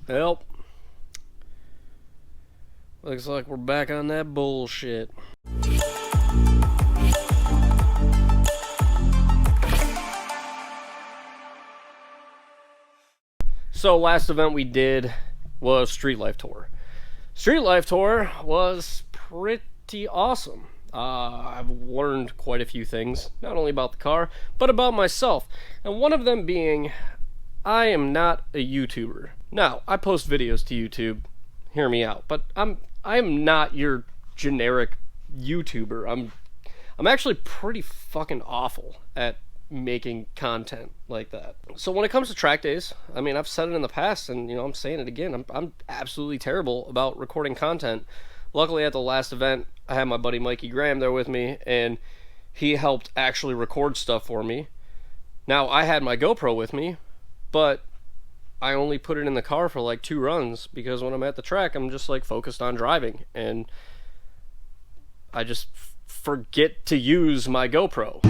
Well, looks like we're back on that bullshit. So last event we did was Street Life Tour. Street Life Tour was pretty awesome. I've learned quite a few things, not only about the car, but about myself. And one of them being, I am not a YouTuber. Now, I post videos to YouTube, hear me out, but I am not your generic YouTuber. I'm actually pretty fucking awful at making content like that. So when it comes to track days, I mean, I've said it in the past, and I'm saying it again, I'm absolutely terrible about recording content. Luckily at the last event, I had my buddy Mikey Graham there with me, and he helped actually record stuff for me. Now, I had my GoPro with me, but I only put it in the car for like 2 runs, because when I'm at the track, I'm just like focused on driving, and I just forget to use my GoPro.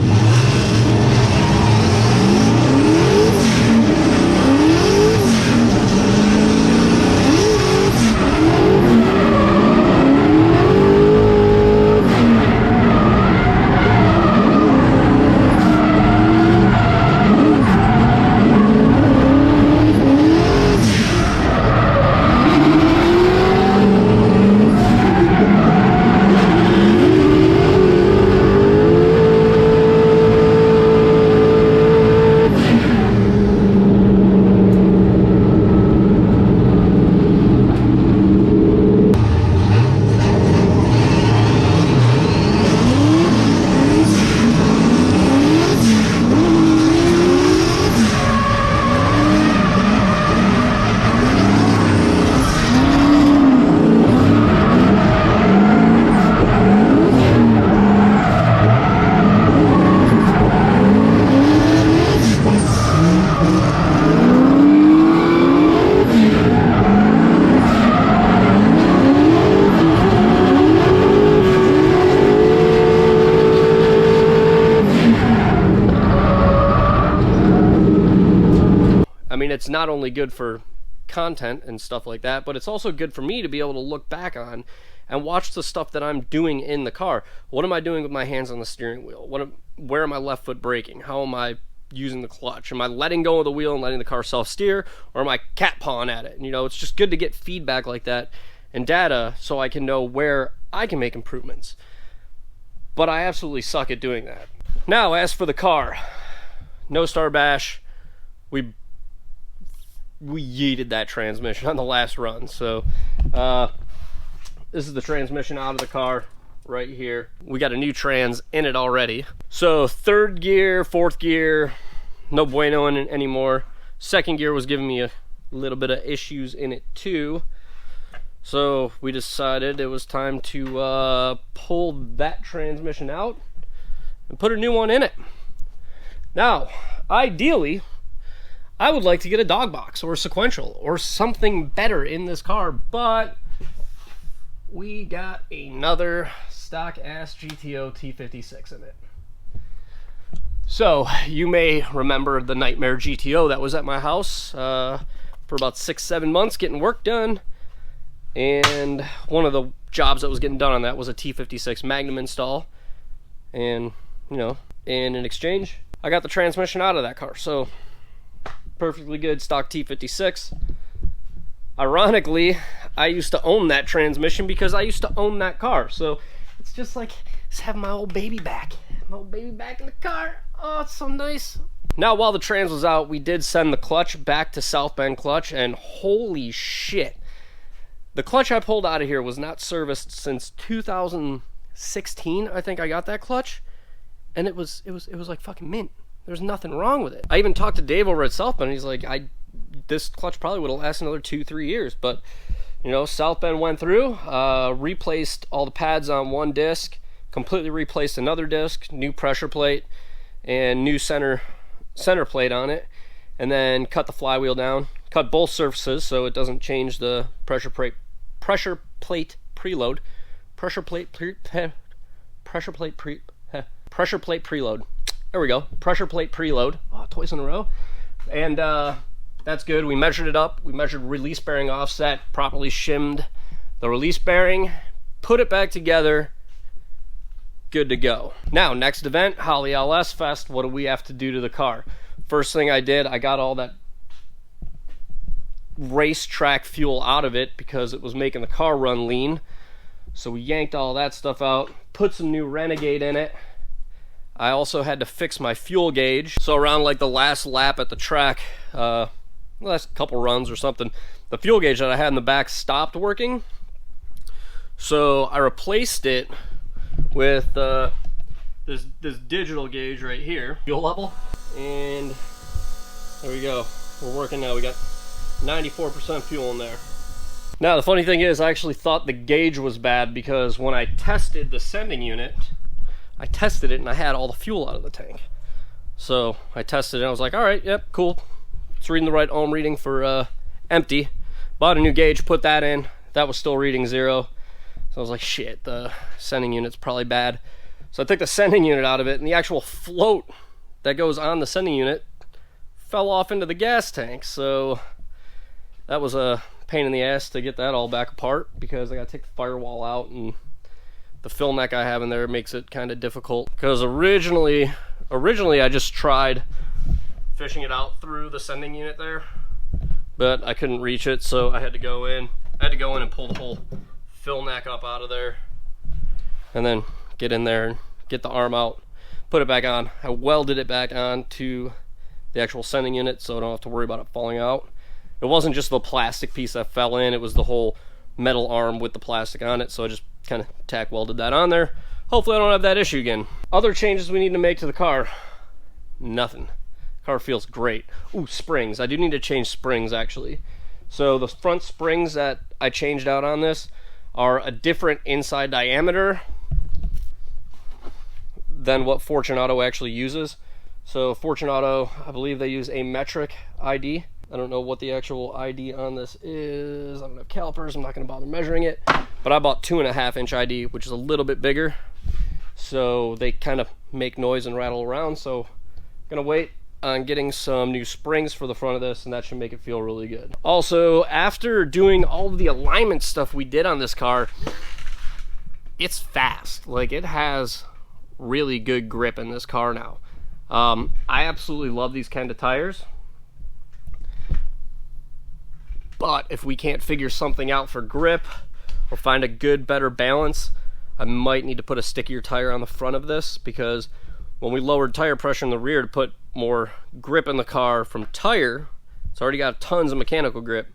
I mean, it's not only good for content and stuff like that, but it's also good for me to be able to look back on and watch the stuff that I'm doing in the car. What am I doing with my hands on the steering wheel? Where am I left foot braking? How am I using the clutch? Am I letting go of the wheel and letting the car self-steer, or am I cat pawing at it? And, it's just good to get feedback like that and data so I can know where I can make improvements. But I absolutely suck at doing that. Now, as for the car, no star bash. We yeeted that transmission on the last run. So this is the transmission out of the car right here. We got a new trans in it already. So 3rd gear, 4th gear, no bueno in it anymore. 2nd gear was giving me a little bit of issues in it too. So we decided it was time to pull that transmission out and put a new one in it. Now, ideally, I would like to get a dog box or a sequential or something better in this car, but we got another stock ass GTO T56 in it. So you may remember the Nightmare GTO that was at my house for about 6-7 months getting work done, and one of the jobs that was getting done on that was a T56 Magnum install, and in exchange I got the transmission out of that car. So perfectly good stock T56. Ironically, I used to own that transmission because I used to own that car. So it's just like, just have my old baby back. My old baby back in the car. Oh, it's so nice. Now, while the trans was out, we did send the clutch back to South Bend Clutch, and holy shit. The clutch I pulled out of here was not serviced since 2016. I think I got that clutch, and it was like fucking mint. There's nothing wrong with it. I even talked to Dave over at South Bend, and he's like, this clutch probably would have lasted another 2-3 years. But, South Bend went through, replaced all the pads on one disc, completely replaced another disc, new pressure plate, and new center plate on it, and then cut the flywheel down, cut both surfaces so it doesn't change the pressure plate preload. Pressure plate preload. There we go. Pressure plate preload. Oh, twice in a row. And That's good. We measured it up. We measured release bearing offset, properly shimmed the release bearing, put it back together, good to go. Now, next event, Whalley LS Fest. What do we have to do to the car? First thing I did, I got all that racetrack fuel out of it because it was making the car run lean. So we yanked all that stuff out, put some new Renegade in it. I also had to fix my fuel gauge. So around like the last lap at the track, last couple runs or something, the fuel gauge that I had in the back stopped working. So I replaced it with this digital gauge right here, fuel level, and there we go. We're working now. We got 94% fuel in there. Now the funny thing is, I actually thought the gauge was bad because when I tested the sending unit, I tested it and I had all the fuel out of the tank. So I tested it and I was like, all right, yep, cool. It's reading the right ohm reading for empty. Bought a new gauge, put that in. That was still reading 0. So I was like, shit, the sending unit's probably bad. So I took the sending unit out of it, and the actual float that goes on the sending unit fell off into the gas tank. So that was a pain in the ass to get that all back apart because I got to take the firewall out, and the fill neck I have in there makes it kind of difficult. Because originally I just tried fishing it out through the sending unit there, but I couldn't reach it, so I had to go in. And pull the whole fill neck up out of there, and then get in there and get the arm out, put it back on. I welded it back on to the actual sending unit so I don't have to worry about it falling out. It wasn't just the plastic piece that fell in, it was the whole metal arm with the plastic on it, so I just kind of tack welded that on there. Hopefully I don't have that issue again. Other changes we need to make to the car, nothing. Car feels great. Ooh, springs. I do need to change springs actually. So the front springs that I changed out on this are a different inside diameter than what Fortunato actually uses. So Fortunato, I believe they use a metric ID. I don't know what the actual ID on this is. I don't have calipers, I'm not gonna bother measuring it. But I bought 2.5 inch ID, which is a little bit bigger. So they kind of make noise and rattle around. So I'm gonna wait on getting some new springs for the front of this, and that should make it feel really good. Also, after doing all of the alignment stuff we did on this car, it's fast. Like, it has really good grip in this car now. I absolutely love these kind of tires, but if we can't figure something out for grip or find a good, better balance, I might need to put a stickier tire on the front of this, because when we lowered tire pressure in the rear to put more grip in the car from tire, it's already got tons of mechanical grip,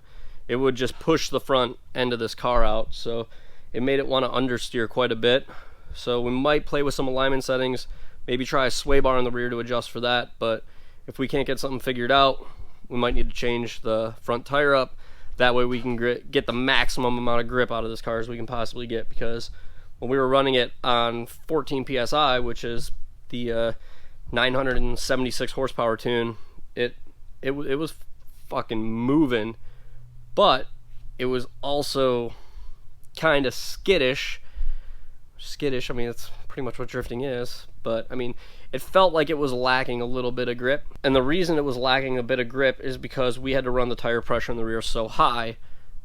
it would just push the front end of this car out. So it made it want to understeer quite a bit. So we might play with some alignment settings, maybe try a sway bar in the rear to adjust for that. But if we can't get something figured out, we might need to change the front tire up. That way we can get the maximum amount of grip out of this car as we can possibly get, because when we were running it on 14 PSI, which is the 976 horsepower tune, it was fucking moving, but it was also kind of skittish. I mean, that's pretty much what drifting is, but I mean, it felt like it was lacking a little bit of grip. And the reason it was lacking a bit of grip is because we had to run the tire pressure in the rear so high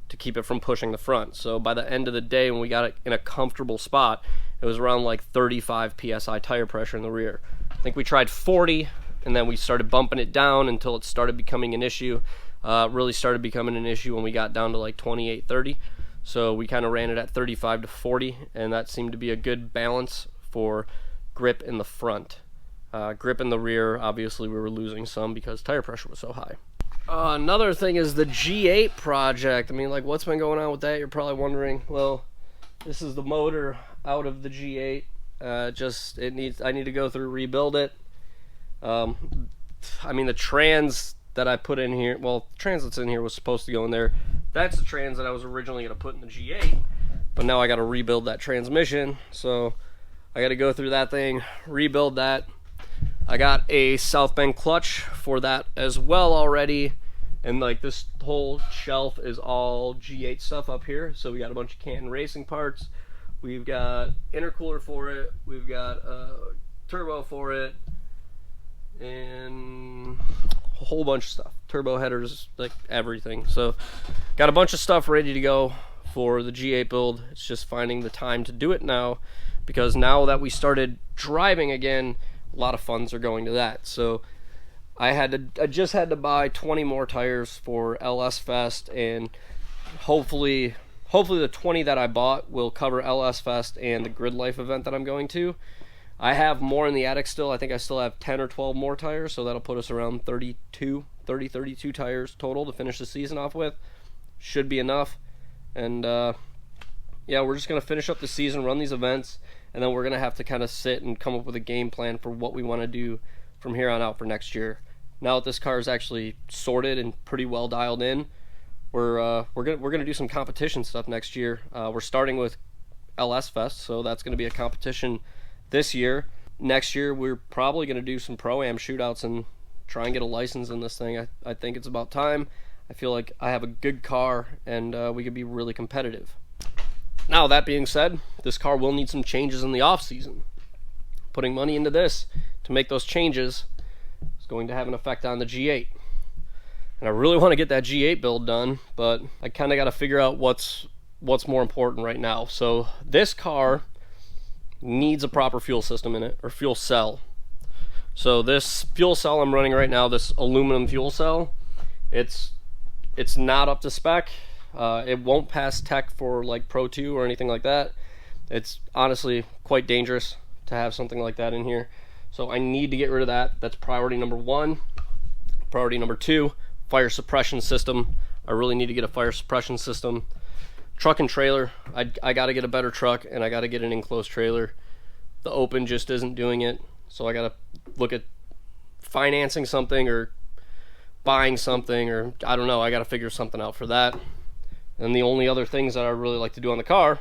to keep it from pushing the front. So by the end of the day, when we got it in a comfortable spot, it was around like 35 PSI tire pressure in the rear. I think we tried 40, and then we started bumping it down until it started becoming an issue. Really started becoming an issue when we got down to like 28, 30. So we kind of ran it at 35 to 40, and that seemed to be a good balance for grip in the front. Grip in the rear, obviously we were losing some because tire pressure was so high. Another thing is the G8 project. I mean, like, what's been going on with that? You're probably wondering. Well, this is the motor out of the G8. I need to go through, rebuild it. I mean, the trans that I put in here, well, the trans that's in here was supposed to go in there. That's the trans that I was originally going to put in the G8, but now I got to rebuild that transmission, so I got to go through that thing, rebuild that. I got a South Bend clutch for that as well already, and like this whole shelf is all G8 stuff up here. So we got a bunch of Canton racing parts, we've got intercooler for it, we've got turbo for it, and a whole bunch of stuff. turbo headers, like everything. So got a bunch of stuff ready to go for the G8 build. It's just finding the time to do it now, because now that we started driving again, a lot of funds are going to that. So I just had to buy 20 more tires for LS Fest, and hopefully the 20 that I bought will cover LS Fest and the Grid Life event that I'm going to. I have more in the attic still. I think I still have 10 or 12 more tires, so that'll put us around 32 tires total to finish the season off with. Should be enough. And yeah, we're just going to finish up the season, run these events, and then we're going to have to kind of sit and come up with a game plan for what we want to do from here on out for next year. Now that this car is actually sorted and pretty well dialed in, we're gonna do some competition stuff next year. We're starting with LS Fest, so that's going to be a competition this year. Next year, we're probably going to do some Pro-Am shootouts and try and get a license in this thing. I think it's about time. I feel like I have a good car, and we could be really competitive. Now, that being said, this car will need some changes in the off-season. Putting money into this to make those changes is going to have an effect on the G8. And I really want to get that G8 build done, but I kind of got to figure out what's more important right now. So this car needs a proper fuel system in it, or fuel cell. So this fuel cell I'm running right now, this aluminum fuel cell, it's not up to spec. It won't pass tech for like Pro 2 or anything like that. It's honestly quite dangerous to have something like that in here. So I need to get rid of that. That's priority number one. Priority number two, fire suppression system. I really need to get a fire suppression system. Truck and trailer, I got to get a better truck, and I got to get an enclosed trailer. The open just isn't doing it, so I got to look at financing something or buying something, or I don't know. I got to figure something out for that. And the only other things that I really like to do on the car,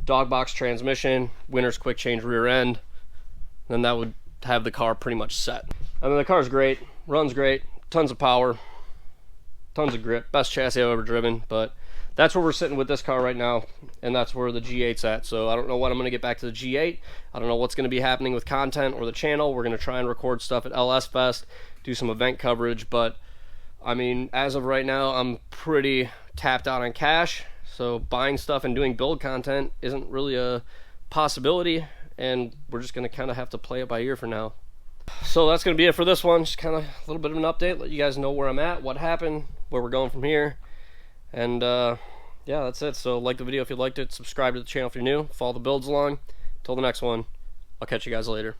dog box transmission, Winter's quick change rear end, then that would have the car pretty much set. I mean, the car's great, runs great, tons of power, tons of grip, best chassis I've ever driven, but that's where we're sitting with this car right now, and that's where the G8's at. So I don't know when I'm going to get back to the G8. I don't know what's going to be happening with content or the channel. We're going to try and record stuff at LS Fest, do some event coverage, but I mean, as of right now, I'm pretty tapped out on cash, so buying stuff and doing build content isn't really a possibility, and we're just going to kind of have to play it by ear for now. So that's going to be it for this one. Just kind of a little bit of an update, let you guys know where I'm at, what happened, where we're going from here. And yeah, that's it. So like the video if you liked it, subscribe to the channel if you're new, follow the builds along. Till the next one, I'll catch you guys later.